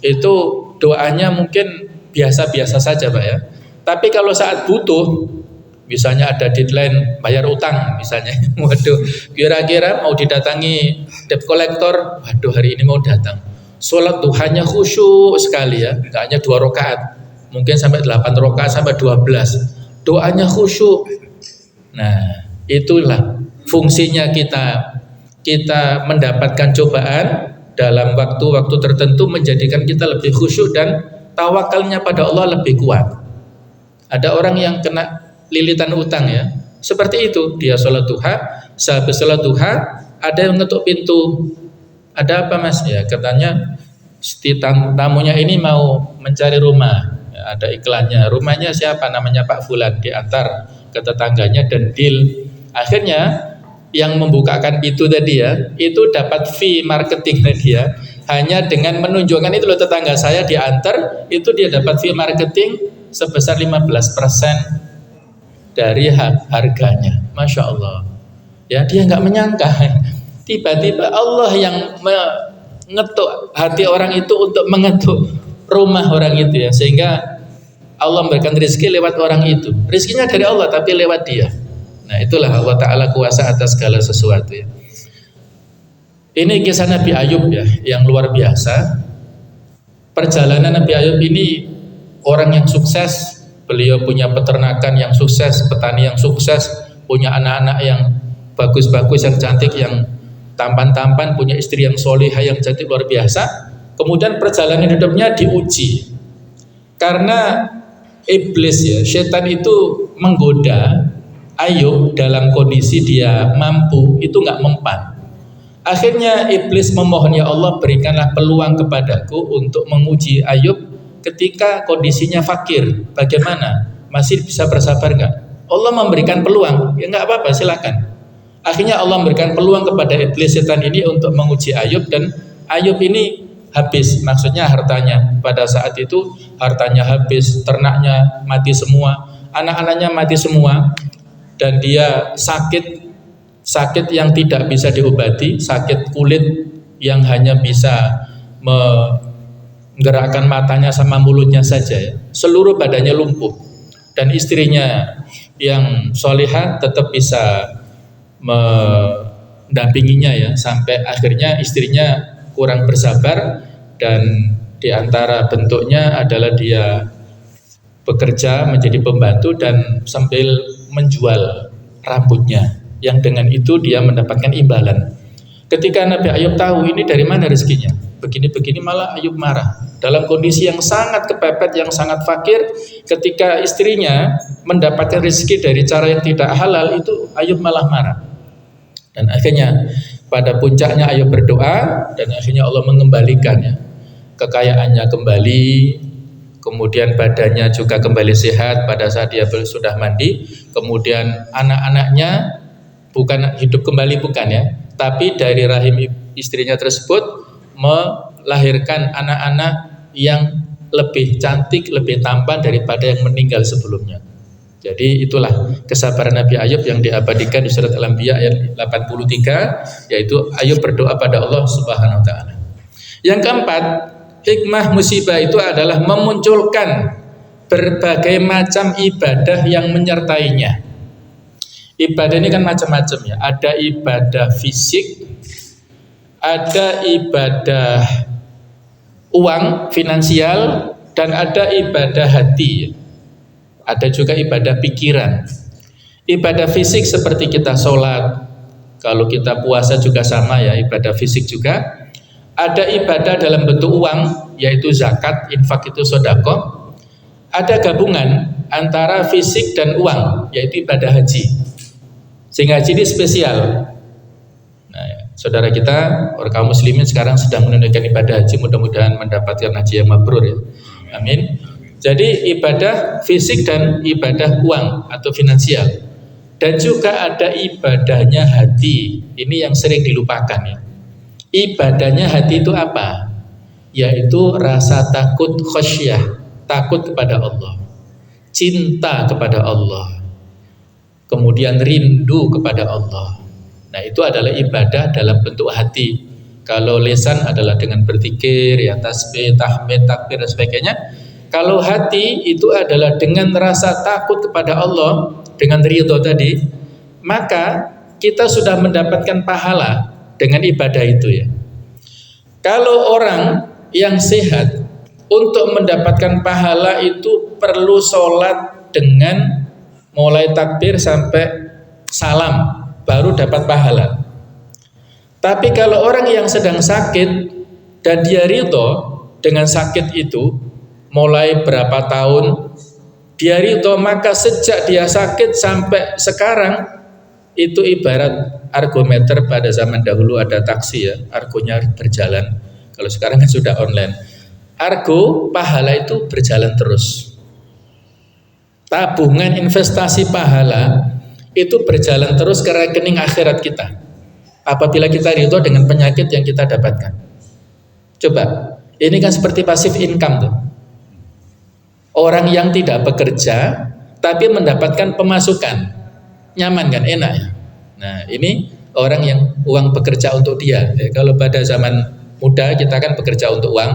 Speaker 1: itu doanya mungkin biasa-biasa saja Pak ya. Tapi kalau saat butuh, misalnya ada deadline bayar utang misalnya, waduh kira-kira mau didatangi debt collector, waduh hari ini mau datang. Sholat duhanya khusyuk sekali ya, nggak hanya 2 rakaat, mungkin sampai 8 rakaat sampai 12. Doanya khusyuk. Nah itulah fungsinya kita mendapatkan cobaan dalam waktu-waktu tertentu, menjadikan kita lebih khusyuk dan tawakalnya pada Allah lebih kuat. Ada orang yang kena lilitan utang ya, seperti itu, dia sholat duha, sehabis sholat duha ada yang ngetuk pintu, ada apa mas ya, katanya tamunya ini mau mencari rumah ya, ada iklannya, rumahnya siapa, namanya Pak Fulan, diantar ke tetangganya dan deal. Akhirnya yang membukakan pintu tadi ya, itu dapat fee marketing tadi ya, hanya dengan menunjukkan itu loh tetangga saya diantar, itu dia dapat fee marketing sebesar 15% dari harganya. Masya Allah ya, dia nggak menyangka tiba-tiba Allah yang mengetuk hati orang itu untuk mengetuk rumah orang itu ya, sehingga Allah memberikan rezeki lewat orang itu. Rezekinya dari Allah tapi lewat dia. Nah itulah Allah Ta'ala kuasa atas segala sesuatu ya. Ini kisah Nabi Ayub ya, yang luar biasa. Perjalanan Nabi Ayub ini orang yang sukses. Beliau punya peternakan yang sukses, petani yang sukses, punya anak-anak yang bagus-bagus, yang cantik, yang tampan-tampan, punya istri yang solihah, yang cantik, luar biasa. Kemudian perjalanan hidupnya diuji. Karena iblis ya, setan itu menggoda Ayub dalam kondisi dia mampu, itu nggak mempan. Akhirnya iblis memohon, ya Allah berikanlah peluang kepadaku untuk menguji Ayub ketika kondisinya fakir. Bagaimana? Masih bisa bersabar nggak? Allah memberikan peluang, ya nggak apa-apa, silakan. Akhirnya Allah memberikan peluang kepada iblis setan ini untuk menguji Ayub, dan Ayub ini habis, maksudnya hartanya. Pada saat itu hartanya habis, ternaknya mati semua, anak-anaknya mati semua, dan dia sakit yang tidak bisa diobati, sakit kulit yang hanya bisa menggerakkan matanya sama mulutnya saja ya. Seluruh badannya lumpuh, dan istrinya yang solihah tetap bisa mendampinginya ya, sampai akhirnya istrinya kurang bersabar, dan diantara bentuknya adalah dia bekerja menjadi pembantu dan sambil menjual rambutnya, yang dengan itu dia mendapatkan imbalan. Ketika Nabi Ayub tahu ini dari mana rezekinya, begini-begini, malah Ayub marah. Dalam kondisi yang sangat kepepet, yang sangat fakir, ketika istrinya mendapatkan rezeki dari cara yang tidak halal, itu Ayub malah marah. Dan akhirnya pada puncaknya Ayub berdoa, dan akhirnya Allah mengembalikannya, kekayaannya kembali, kemudian badannya juga kembali sehat pada saat dia sudah mandi, kemudian anak-anaknya bukan hidup kembali, bukan ya, tapi dari rahim istrinya tersebut melahirkan anak-anak yang lebih cantik, lebih tampan daripada yang meninggal sebelumnya. Jadi itulah kesabaran Nabi Ayub yang diabadikan di surat Al-Anbiya ayat 83, yaitu Ayub berdoa pada Allah Subhanahu wa taala. Yang keempat, hikmah musibah itu adalah memunculkan berbagai macam ibadah yang menyertainya. Ibadah ini kan macam-macam ya. Ada ibadah fisik, ada ibadah uang, finansial, dan ada ibadah hati. Ada juga ibadah pikiran. Ibadah fisik seperti kita sholat, kalau kita puasa juga sama ya, ibadah fisik juga. Ada ibadah dalam bentuk uang, yaitu zakat, infak itu sedekah. Ada gabungan antara fisik dan uang, yaitu ibadah haji. Sehingga haji ini spesial. Nah, ya, saudara kita, orang kaum muslimin sekarang sedang menunaikan ibadah haji, mudah-mudahan mendapatkan haji yang mabrur ya. Amin. Jadi ibadah fisik dan ibadah uang atau finansial. Dan juga ada ibadahnya hati. Ini yang sering dilupakan ya. Ibadahnya hati itu apa? Yaitu rasa takut khasyah, takut kepada Allah, cinta kepada Allah, kemudian rindu kepada Allah. Nah, itu adalah ibadah dalam bentuk hati. Kalau lisan adalah dengan berzikir, ya tasbih, tahmid, takbir dan sebagainya. Kalau hati itu adalah dengan rasa takut kepada Allah, dengan ridho tadi, maka kita sudah mendapatkan pahala dengan ibadah itu ya. Kalau orang yang sehat, untuk mendapatkan pahala itu perlu sholat dengan mulai takbir sampai salam, baru dapat pahala. Tapi kalau orang yang sedang sakit dan dia ridho dengan sakit itu, mulai berapa tahun dia ridho, maka sejak dia sakit sampai sekarang, itu ibarat argometer. Pada zaman dahulu ada taksi ya, argonya berjalan. Kalau sekarang kan sudah online. Argo pahala itu berjalan terus. Tabungan investasi pahala itu berjalan terus ke rekening akhirat kita, apabila kita ridho dengan penyakit yang kita dapatkan. Coba, ini kan seperti passive income tuh. Orang yang tidak bekerja tapi mendapatkan pemasukan, nyaman kan, enak ya. Nah, ini orang yang uang bekerja untuk dia. Kalau pada zaman muda kita kan bekerja untuk uang,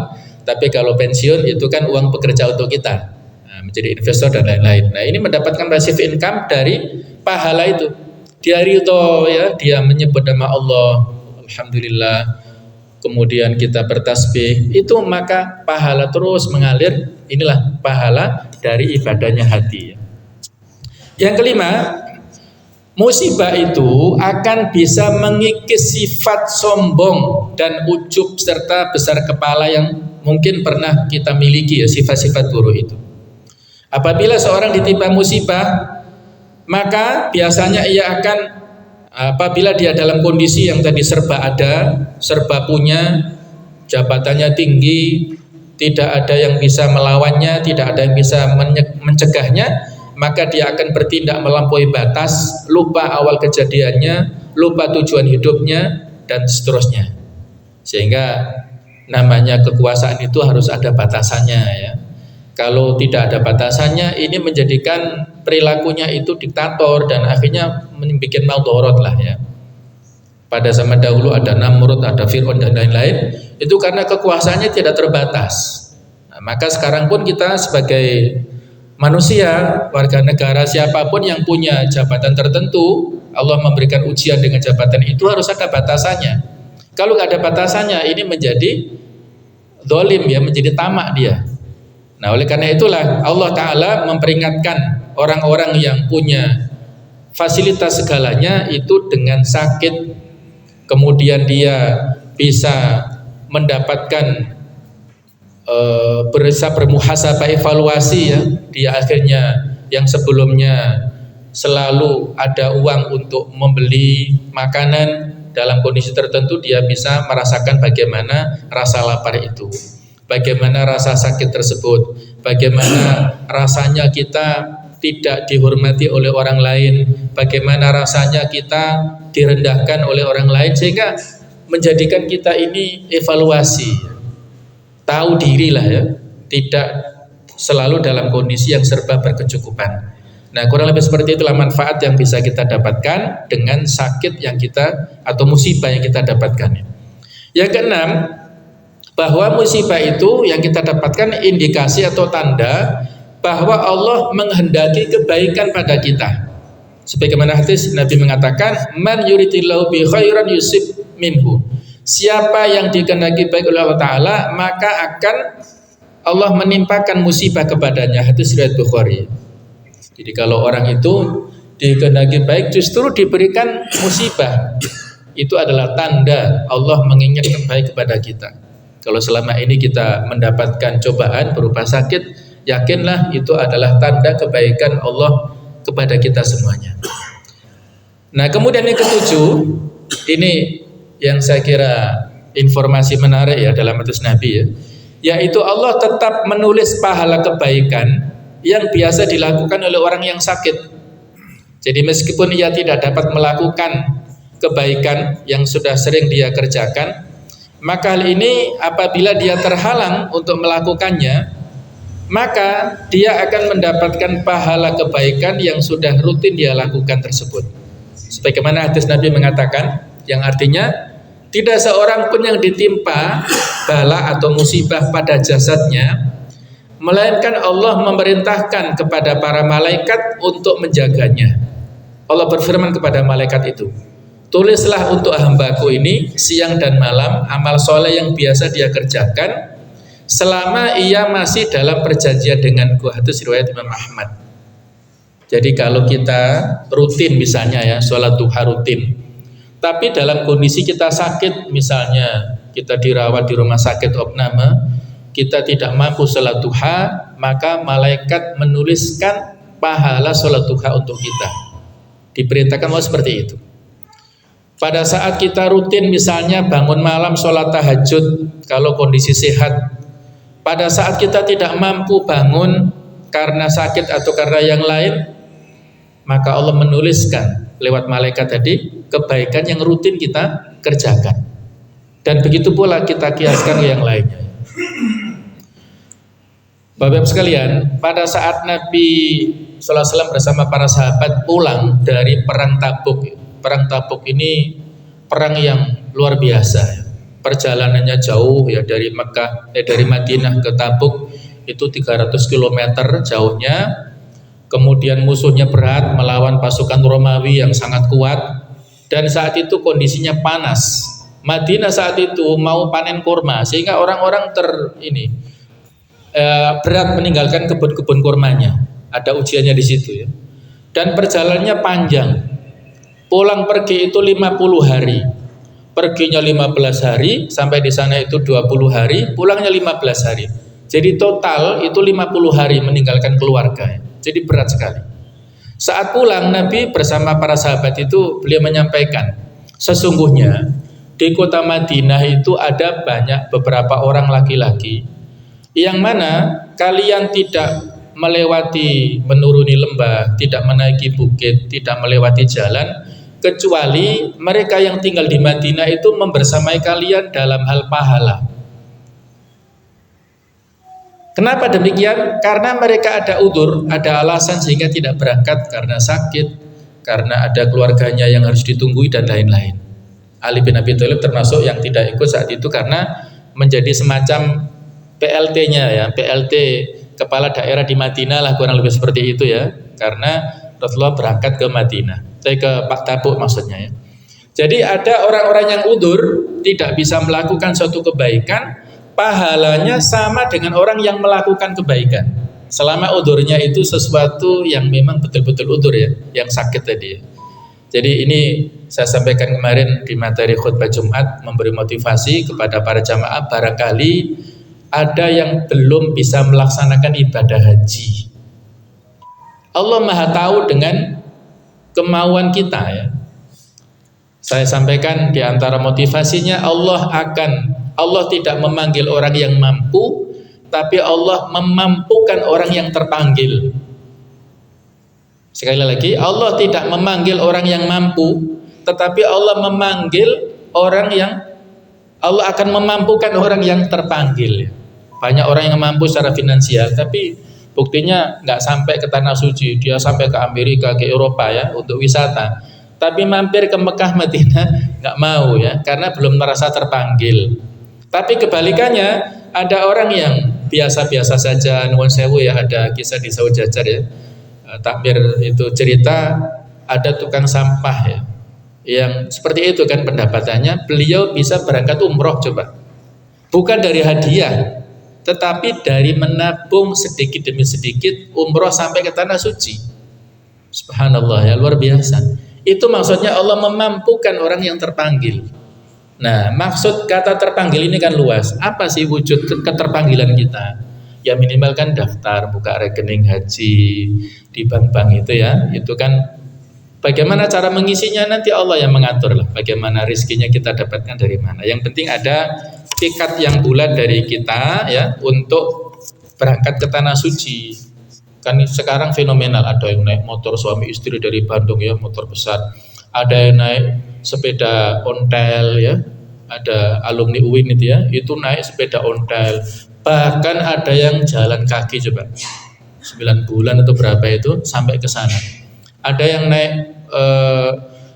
Speaker 1: tapi kalau pensiun itu kan uang bekerja untuk kita, nah, menjadi investor dan lain-lain. Nah, ini mendapatkan passive income dari pahala itu. Dia ridho ya, dia menyebut nama Allah, alhamdulillah, kemudian kita bertasbih, itu maka pahala terus mengalir. Inilah pahala dari ibadahnya hati. Yang kelima, musibah itu akan bisa mengikis sifat sombong dan ujub serta besar kepala yang mungkin pernah kita miliki ya, sifat-sifat buruk itu. Apabila seorang ditimpa musibah, maka biasanya ia akan, apabila dia dalam kondisi yang tadi serba ada, serba punya, jabatannya tinggi, tidak ada yang bisa melawannya, tidak ada yang bisa mencegahnya, maka dia akan bertindak melampaui batas, lupa awal kejadiannya, lupa tujuan hidupnya, dan seterusnya. Sehingga namanya kekuasaan itu harus ada batasannya ya. Kalau tidak ada batasannya, ini menjadikan perilakunya itu diktator dan akhirnya membuat maldorot lah ya. Pada zaman dahulu ada Namrud, ada Fir'aun dan lain-lain. Itu karena kekuasaannya tidak terbatas. Nah, maka sekarang pun kita sebagai manusia, warga negara, siapapun yang punya jabatan tertentu, Allah memberikan ujian dengan jabatan itu harus ada batasannya. Kalau nggak ada batasannya, ini menjadi zalim ya, menjadi tamak dia. Nah, oleh karena itulah Allah Ta'ala memperingatkan orang-orang yang punya fasilitas segalanya itu dengan sakit, kemudian dia bisa mendapatkan bisa bermuhasabah, evaluasi ya. Dia akhirnya yang sebelumnya selalu ada uang untuk membeli makanan, dalam kondisi tertentu dia bisa merasakan bagaimana rasa lapar itu, bagaimana rasa sakit tersebut, bagaimana rasanya kita tidak dihormati oleh orang lain, bagaimana rasanya kita direndahkan oleh orang lain, sehingga menjadikan kita ini evaluasi, tahu diri lah ya, tidak selalu dalam kondisi yang serba berkecukupan. Nah, kurang lebih seperti itulah manfaat yang bisa kita dapatkan dengan sakit yang kita atau musibah yang kita dapatkan. Yang keenam, bahwa musibah itu yang kita dapatkan indikasi atau tanda bahwa Allah menghendaki kebaikan pada kita. Sebagaimana hadis Nabi mengatakan, man yuridillahu bi khairan yusib minhu. Siapa yang dikehendaki baik oleh Allah Ta'ala, maka akan Allah menimpakan musibah kepadanya. Hadis riwayat Bukhari. Jadi kalau orang itu dikehendaki baik justru diberikan musibah, itu adalah tanda Allah menginginkan baik kepada kita. Kalau selama ini kita mendapatkan cobaan berupa sakit, yakinlah itu adalah tanda kebaikan Allah kepada kita semuanya. Nah, kemudian yang ketujuh, ini yang saya kira informasi menarik ya dalam hadis Nabi ya, yaitu Allah tetap menulis pahala kebaikan yang biasa dilakukan oleh orang yang sakit. Jadi meskipun ia tidak dapat melakukan kebaikan yang sudah sering dia kerjakan, maka hal ini apabila dia terhalang untuk melakukannya, maka dia akan mendapatkan pahala kebaikan yang sudah rutin dia lakukan tersebut. Sebagaimana hadis Nabi mengatakan, yang artinya tidak seorang pun yang ditimpa bala atau musibah pada jasadnya, melainkan Allah memerintahkan kepada para malaikat untuk menjaganya. Allah berfirman kepada malaikat itu, tulislah untuk hambaku ini siang dan malam amal soleh yang biasa dia kerjakan selama ia masih dalam perjanjian denganku. Hadis riwayat Imam Ahmad. Jadi kalau kita rutin misalnya ya sholat duha rutin, tapi dalam kondisi kita sakit, misalnya kita dirawat di rumah sakit opname, kita tidak mampu sholat duha, maka malaikat menuliskan pahala sholat duha untuk kita. Diperintahkan mau seperti itu. Pada saat kita rutin misalnya bangun malam sholat tahajud, kalau kondisi sehat, pada saat kita tidak mampu bangun karena sakit atau karena yang lain, maka Allah menuliskan lewat malaikat tadi kebaikan yang rutin kita kerjakan. Dan begitu pula kita kiaskan ke yang lainnya. Bapak-bapak sekalian, pada saat Nabi sallallahu alaihi wasallam bersama para sahabat pulang dari perang Tabuk. Perang Tabuk ini perang yang luar biasa. Perjalanannya jauh ya, dari Madinah ke Tabuk itu 300 km jauhnya. Kemudian musuhnya berat, melawan pasukan Romawi yang sangat kuat, dan saat itu kondisinya panas. Madinah saat itu mau panen kurma, sehingga orang-orang berat meninggalkan kebun-kebun kurmanya. Ada ujiannya di situ ya. Dan perjalanannya panjang. Pulang pergi itu 50 hari. Perginya 15 hari, sampai di sana itu 20 hari, pulangnya 15 hari. Jadi total itu 50 hari meninggalkan keluarga. Jadi berat sekali. Saat pulang Nabi bersama para sahabat itu beliau menyampaikan, sesungguhnya di kota Madinah itu ada beberapa orang laki-laki yang mana kalian tidak menuruni lembah, tidak menaiki bukit, tidak melewati jalan, kecuali mereka yang tinggal di Madinah itu membersamai kalian dalam hal pahala. Kenapa demikian? Karena mereka ada udzur, ada alasan sehingga tidak berangkat, karena sakit, karena ada keluarganya yang harus ditunggui dan lain-lain. Ali bin Abi Thalib termasuk yang tidak ikut saat itu karena menjadi semacam PLT-nya ya, PLT kepala daerah di Madinah lah, kurang lebih seperti itu ya. Karena Rasulullah berangkat ke Madinah, ke Pak Tabuk maksudnya ya. Jadi ada orang-orang yang udzur tidak bisa melakukan suatu kebaikan, pahalanya sama dengan orang yang melakukan kebaikan. Selama udzurnya itu sesuatu yang memang betul-betul udzur ya, yang sakit tadi ya. Jadi ini saya sampaikan kemarin di materi khutbah Jumat, memberi motivasi kepada para jamaah, barangkali ada yang belum bisa melaksanakan ibadah haji. Allah Maha tahu dengan kemauan kita ya. Saya sampaikan di antara motivasinya, Allah tidak memanggil orang yang mampu, tapi Allah memampukan orang yang terpanggil. Sekali lagi, Allah tidak memanggil orang yang mampu, tetapi Allah akan memampukan orang yang terpanggil. Banyak orang yang mampu secara finansial, tapi buktinya nggak sampai ke tanah suci, dia sampai ke Amerika, ke Eropa ya untuk wisata. Tapi mampir ke Mekah, Madinah nggak mau ya, karena belum merasa terpanggil. Tapi kebalikannya, ada orang yang biasa-biasa saja, nuwun sewu ya, ada kisah di Saujajar ya. Takbir itu cerita ada tukang sampah ya, yang seperti itu kan pendapatannya, beliau bisa berangkat umroh coba, bukan dari hadiah, tetapi dari menabung sedikit demi sedikit umroh sampai ke tanah suci. Subhanallah ya, luar biasa. Itu maksudnya Allah memampukan orang yang terpanggil. Nah, maksud kata terpanggil ini kan luas. Apa sih wujud keterpanggilan kita? Ya minimal kan daftar, buka rekening haji di bank-bank itu ya. Itu kan bagaimana cara mengisinya nanti Allah yang mengatur lah. Bagaimana rezekinya kita dapatkan dari mana. Yang penting ada tiket yang bulat dari kita ya untuk berangkat ke tanah suci. Kan sekarang fenomenal, ada yang naik motor suami istri dari Bandung ya, motor besar. Ada yang naik sepeda ontel ya. Ada alumni UIN itu ya, itu naik sepeda ontel. Bahkan ada yang jalan kaki coba 9 bulan atau berapa itu sampai ke sana. Ada yang naik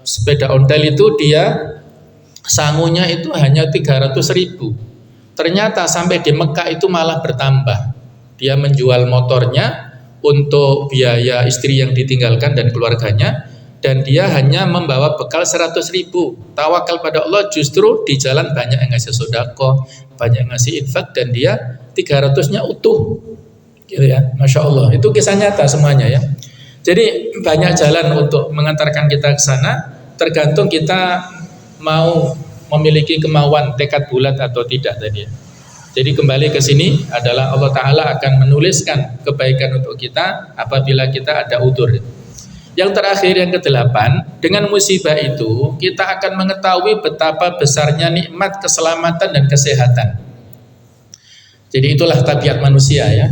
Speaker 1: sepeda ontel itu dia sangunya itu hanya 300.000. Ternyata sampai di Mekah itu malah bertambah. Dia menjual motornya untuk biaya istri yang ditinggalkan dan keluarganya, dan dia hanya membawa bekal 100.000. Tawakal pada Allah, justru di jalan banyak yang ngasih sedekah, banyak yang ngasih infak, dan dia 300-nya utuh gitu ya. Masya Allah, itu kisah nyata semuanya ya. Jadi banyak jalan untuk mengantarkan kita ke sana, tergantung kita mau memiliki kemauan, tekad bulat atau tidak tadi ya. Jadi kembali ke sini adalah Allah Ta'ala akan menuliskan kebaikan untuk kita apabila kita ada udzur. Yang terakhir, yang ke-8, dengan musibah itu kita akan mengetahui betapa besarnya nikmat keselamatan dan kesehatan. Jadi itulah tabiat manusia ya.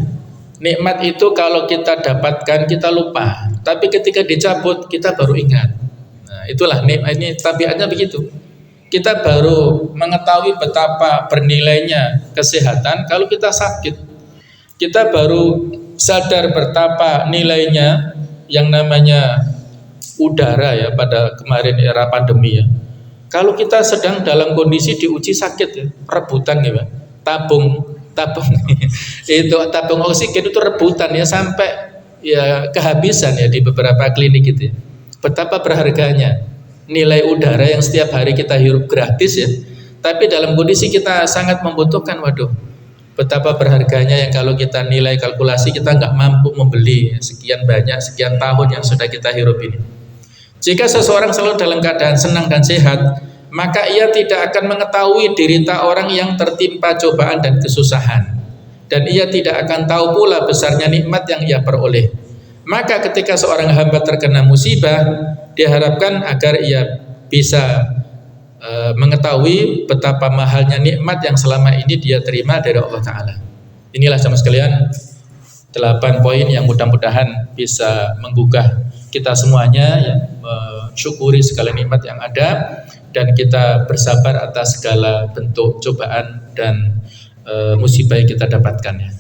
Speaker 1: Nikmat itu kalau kita dapatkan kita lupa, tapi ketika dicabut kita baru ingat. Nah, itulah nikmat, ini tabiatnya begitu. Kita baru mengetahui betapa bernilainya kesehatan kalau kita sakit. Kita baru sadar betapa nilainya yang namanya udara ya pada kemarin era pandemi ya. Kalau kita sedang dalam kondisi diuji sakit ya, rebutan ya, tabung itu tabung oksigen itu rebutan ya sampai ya kehabisan ya di beberapa klinik itu ya. Betapa berharganya nilai udara yang setiap hari kita hirup gratis ya, tapi dalam kondisi kita sangat membutuhkan, waduh betapa berharganya yang kalau kita nilai kalkulasi kita nggak mampu membeli sekian banyak, sekian tahun yang sudah kita hirup ini. Jika seseorang selalu dalam keadaan senang dan sehat, maka ia tidak akan mengetahui derita orang yang tertimpa cobaan dan kesusahan, dan ia tidak akan tahu pula besarnya nikmat yang ia peroleh. Maka ketika seorang hamba terkena musibah, diharapkan agar ia bisa mengetahui betapa mahalnya nikmat yang selama ini dia terima dari Allah Ta'ala. Inilah sama sekalian 8 poin yang mudah-mudahan bisa menggugah kita semuanya ya, mensyukuri segala nikmat yang ada dan kita bersabar atas segala bentuk cobaan dan musibah yang kita dapatkan ya.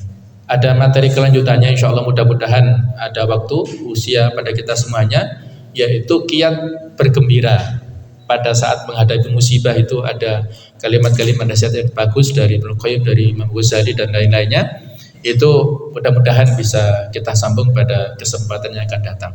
Speaker 1: Ada materi kelanjutannya insya Allah, mudah-mudahan ada waktu usia pada kita semuanya, yaitu kiat bergembira pada saat menghadapi musibah. Itu ada kalimat-kalimat nasihat yang bagus dari Ibnu Qayyim, dari Imam Ghazali dan lain-lainnya. Itu mudah-mudahan bisa kita sambung pada kesempatan yang akan datang.